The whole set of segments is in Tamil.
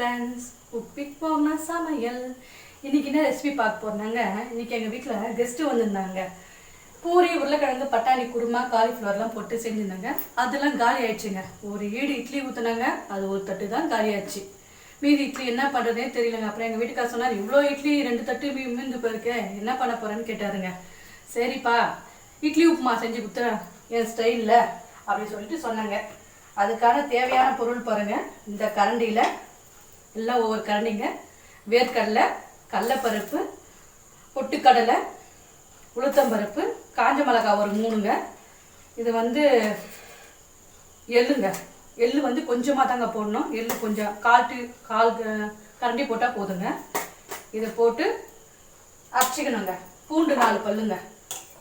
ஃப்ரெண்ட்ஸ், உப்பிக் போனா சமையல். இன்றைக்கி என்ன ரெசிபி பார்க்க போகிறாங்க. இன்றைக்கி எங்கள் வீட்டில் கெஸ்ட்டு வந்திருந்தாங்க. பூரி, உருளைக்கிழங்கு, பட்டாணி குருமா, காலிஃப்ளவர்லாம் போட்டு செஞ்சுருந்தாங்க. அதெல்லாம் காலி ஆயிடுச்சுங்க. ஒரு ஈடு இட்லி ஊற்றுனாங்க, அது ஒரு தட்டு தான் காலி ஆயிடுச்சு. மீதி இட்லி என்ன பண்ணுறதே தெரியலங்க. அப்புறம் எங்கள் வீட்டுக்கார சொன்னார், இவ்வளோ இட்லி 2 தட்டு மீந்து போயிருக்கேன், என்ன பண்ண போகிறேன்னு கேட்டாருங்க. சரிப்பா, இட்லி உப்புமா செஞ்சு கொடுத்துறேன் என் ஸ்டைலில் அப்படின்னு சொல்லிட்டு சொன்னாங்க. அதுக்கான தேவையான பொருள் பாருங்கள். இந்த கரண்டியில் எல்லாம் ஒவ்வொரு கரண்டிங்க. வேர்க்கடலை, கடலைப்பருப்பு, பொட்டுக்கடலை, உளுத்தம்பருப்பு, காஞ்ச மிளகாய் ஒரு 3ங்க. இது எள்ளுங்க. எள்ளு கொஞ்சமாக தாங்க போடணும். எள்ளு கொஞ்சம் கால் கரண்டி போட்டால் போதுங்க. இதை போட்டு அரைச்சிக்கணுங்க. பூண்டு 4 பல்லுங்க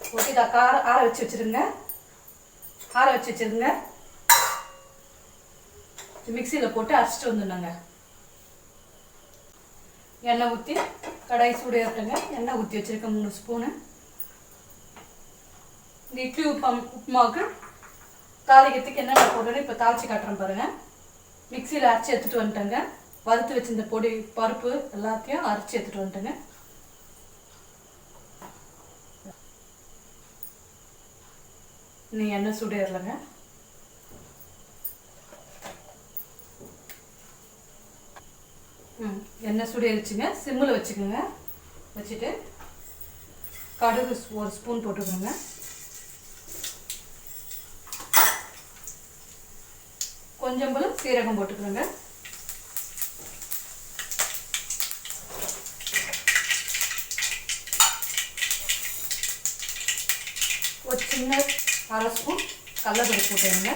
போட்டு இதை ஆற வச்சு வச்சுருங்க. மிக்சியில் போட்டு அரைச்சிட்டு வந்துடணுங்க. எண்ணெய் ஊற்றி கடாய் சூடு ஏற்றுங்க. எண்ணெய் ஊற்றி வச்சுருக்கேன் 3 ஸ்பூனு. இந்த இட்லி உப்புமாவுக்கு தாளிக்கிறதுக்கு என்னென்ன போடுறேன்னு இப்போ தாளித்து காட்டுறேன் பாருங்கள். மிக்சியில் அரைச்சி எடுத்துகிட்டு வந்துட்டேங்க. வறுத்து வச்சு இந்த பொடி பருப்பு எல்லாத்தையும் அரைச்சி எடுத்துகிட்டு வந்துட்டேங்க. இன்னும் எண்ணெய் சூடு ஏறலைங்க. எண்ணெய் சூடு ஏறிச்சுங்க. சிம்மில் வச்சுக்கோங்க. வச்சுட்டு கடுகு 1 ஸ்பூன் போட்டுக்கோங்க. கொஞ்சம் போல சீரகம் போட்டுக்கோங்க. ஒரு சின்ன 1/2 ஸ்பூன் கடலைப்பருப்பு போட்டுருங்க.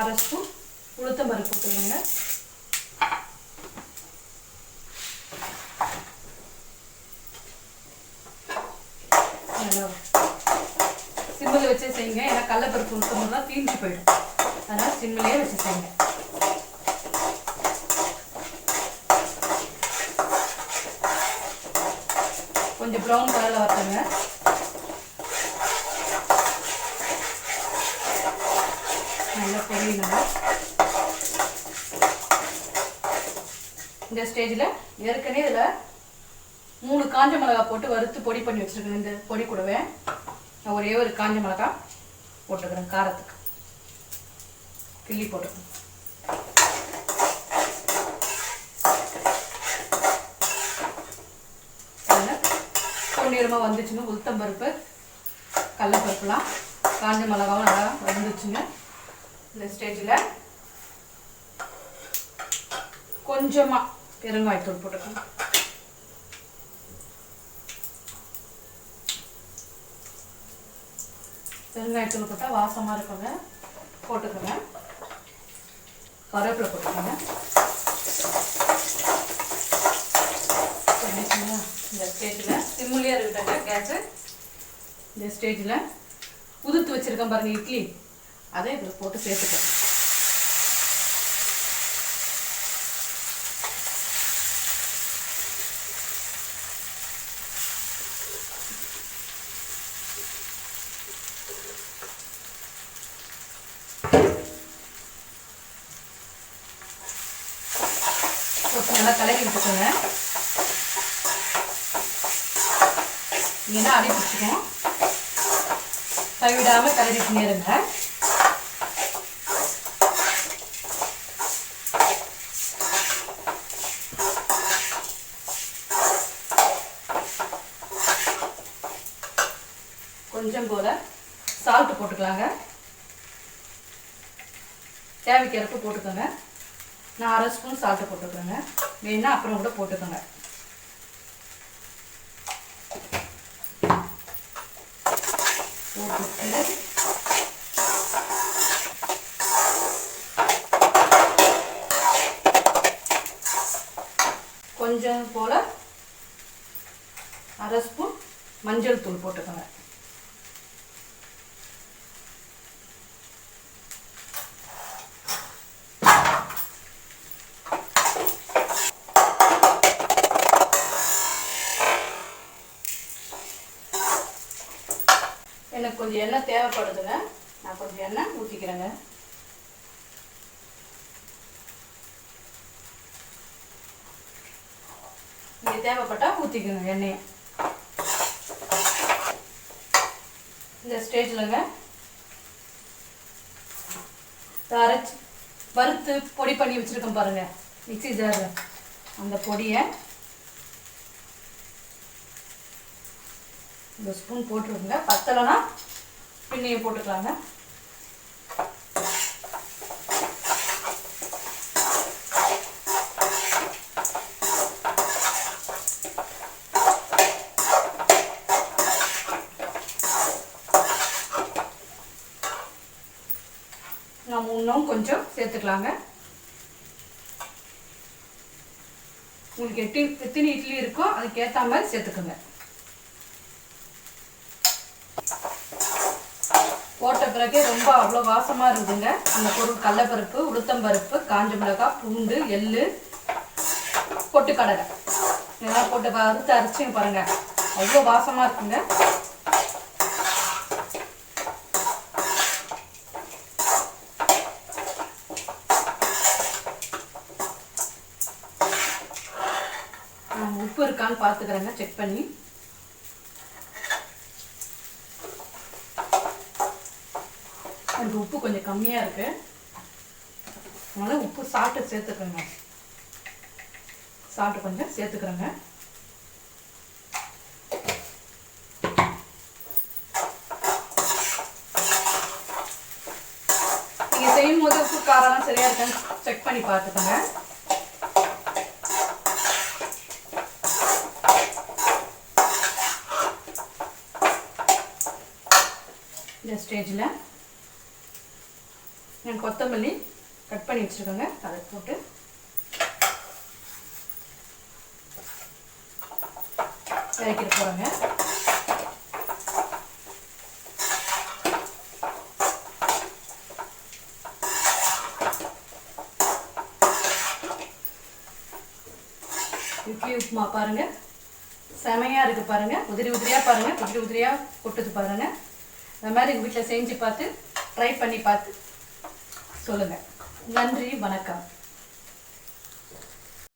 அரை ஸ்பூன் உளுத்தம்பருப்பு போட்டுருங்க. சிம்மில் வச்சு செய்யுங்க. ஏன்னா கடலைப்பருப்பு உளுத்தம்பருப்புலாம் தீஞ்சு போயிடும். அதனால் சிம்மிலே வச்சு செய்யுங்க. கொஞ்சம் ப்ரௌன் கலரில் வரட்டுங்க. நல்லா பொரியணுங்க. இந்த ஸ்டேஜில் ஏற்கனவே இதில் 3 காஞ்ச மிளகாய் போட்டு வறுத்து பொடி பண்ணி வச்சுருக்கேன். இந்த பொடி கூடவே நான் ஒரே ஒரு காஞ்ச மிளகாய் போட்டுக்கிறேன். காரத்துக்கு கிள்ளி போட்டுக்கிறேன். பொன்னிறமாக வந்துச்சுங்க. உளுத்தம்பருப்பு, கடலைப்பருப்புலாம் காஞ்ச மிளகாவும் நல்லா வந்துச்சுங்க. இந்த ஸ்டேஜில் கொஞ்சமாக பெருங்காயத்தூள் போட்டுக்கோங்க. பெருங்காயத்தூள் போட்டால் வாசமாக இருக்குங்க. போட்டுக்கோங்க. கருவேப்பிலை போட்டுக்கோங்க. இந்த ஸ்டேஜில் சிம்முலேயே இருக்கட்டாங்க கேஸு. இந்த ஸ்டேஜில் உதுத்து வச்சுருக்கேன் பாருங்கள் இட்லி, அதை இதில் போட்டு சேர்த்துக்கேன். நல்லா கலக்கி விட்டுக்கோங்க. ஏன்னா அடி பிடிச்சிக்கும். கைவிடாமல் கலரிட்டு நேருங்க. கொஞ்சம் போல சால்ட்டு போட்டுக்கலாங்க. தேவைக்கேற்ப போட்டுக்கோங்க. நான் 1/2 ஸ்பூன் சால்ட்டு போட்டுக்கோங்க. வேணுன்னா அப்புறம் கூட போட்டுக்கோங்க. கொஞ்சம் போல 1/2 ஸ்பூன் மஞ்சள் தூள் போட்டுக்கோங்க. எனக்கு கொஞ்சம் எண்ணெய் தேவைப்படுதுங்க. நான் கொஞ்சம் எண்ணெய் ஊற்றிக்கிறேங்க. நீங்கள் தேவைப்பட்டால் ஊற்றிக்கோங்க எண்ணெயை. இந்த ஸ்டேஜில்ங்க அரைச்சி வறுத்து பொடி பண்ணி வச்சுருக்கேன் பாருங்கள் மிக்ஸி ஜாரில். அந்த பொடியை இந்த ஸ்பூன் போட்டுருக்குங்க. பத்தலைன்னா பின்னையை போட்டுக்கலாங்க. நம்ம இன்னும் கொஞ்சம் சேர்த்துக்கலாங்க. உங்களுக்கு எத்தனை இட்லி இருக்கோ அதுக்கேற்ற மாதிரி சேர்த்துக்கோங்க. போட்ட பிறகு ரொம்ப அவ்வளோ வாசமாக இருக்குதுங்க. அந்த பொருள் கடலைப்பருப்பு, உளுத்தம்பருப்பு, காஞ்ச மிளகாய், பூண்டு, எள்ளு, பொட்டுக்கடலை இதெல்லாம் போட்டு வறுத்து அரைச்சி பாருங்கள். அவ்வளோ வாசமாக இருக்குங்க. உப்பு இருக்கான்னு பார்த்துக்கிறேங்க, செக் பண்ணி. எனக்கு உப்பு கொஞ்சம் கம்மியாக இருக்கு, அதனால உப்பு சாப்பிட்டு சேர்த்துக்கிறேங்க. சாப்பிட்டு கொஞ்சம் சேர்த்துக்கிறேங்க. நீங்கள் செய்யும் போது உப்பு காரெல்லாம் சரியாக இருக்கான்னு செக் பண்ணி பார்த்துக்கோங்க. இந்த ஸ்டேஜில் நான் கொத்தமல்லி கட் பண்ணி வச்சுருக்கோங்க, அதை போட்டு இறக்கிட்டு போகிறோங்க. இட்லி உப்புமா பாருங்கள், செமையாக இருக்குது பாருங்கள். உதிரி உதிரியாக பாருங்கள், உதிரி உதிரியாக கொட்டுது பாருங்கள். இந்த மாதிரி உங்கள் வீட்டில் செஞ்சு பார்த்து ட்ரை பண்ணி பார்த்து சொல்லுங்கள். நன்றி, வணக்கம்.